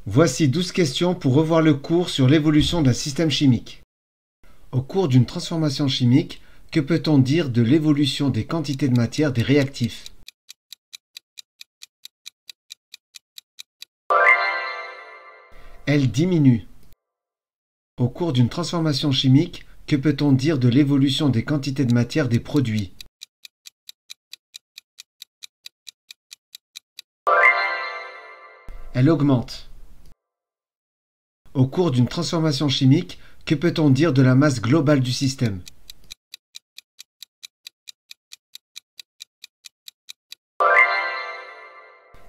Voici 12 questions pour revoir le cours sur l'évolution d'un système chimique. Au cours d'une transformation chimique, que peut-on dire de l'évolution des quantités de matière des réactifs? Elle diminue. Au cours d'une transformation chimique, que peut-on dire de l'évolution des quantités de matière des produits? Elle augmente. Au cours d'une transformation chimique, que peut-on dire de la masse globale du système?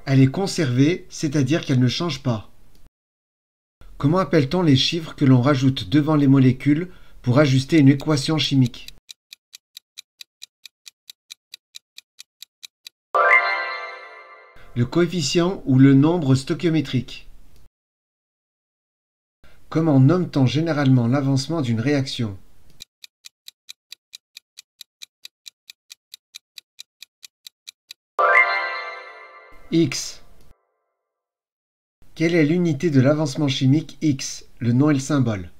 Elle est conservée, c'est-à-dire qu'elle ne change pas. Comment appelle-t-on les chiffres que l'on rajoute devant les molécules pour ajuster une équation chimique? Le coefficient ou le nombre stoichiométrique. Comment nomme-t-on généralement l'avancement d'une réaction? X. Quelle est l'unité de l'avancement chimique X, le nom et le symbole?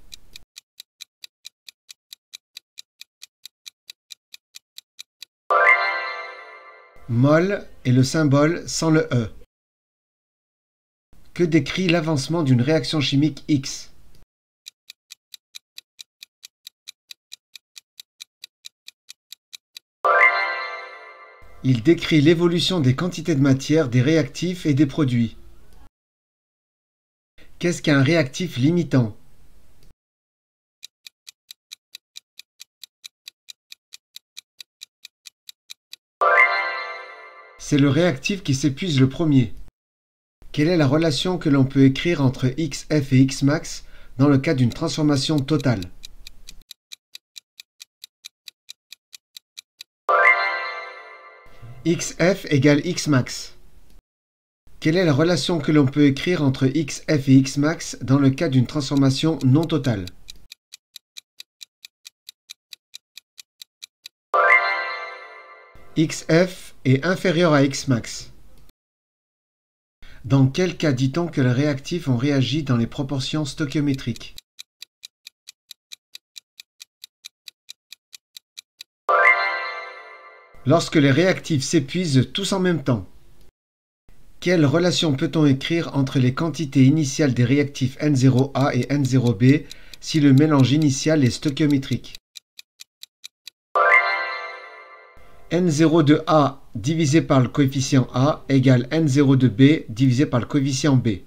Mol est le symbole sans le E. Que décrit l'avancement d'une réaction chimique X? Il décrit l'évolution des quantités de matière, des réactifs et des produits. Qu'est-ce qu'un réactif limitant? C'est le réactif qui s'épuise le premier. Quelle est la relation que l'on peut écrire entre XF et Xmax dans le cas d'une transformation totale? XF égale Xmax. Quelle est la relation que l'on peut écrire entre XF et Xmax dans le cas d'une transformation non totale? XF est inférieur à Xmax. Dans quel cas dit-on que les réactifs ont réagi dans les proportions stoichiométriques? Lorsque les réactifs s'épuisent tous en même temps. Quelle relation peut-on écrire entre les quantités initiales des réactifs N0A et N0B si le mélange initial est stoichiométrique? N0 de A divisé par le coefficient A égale N0 de B divisé par le coefficient B.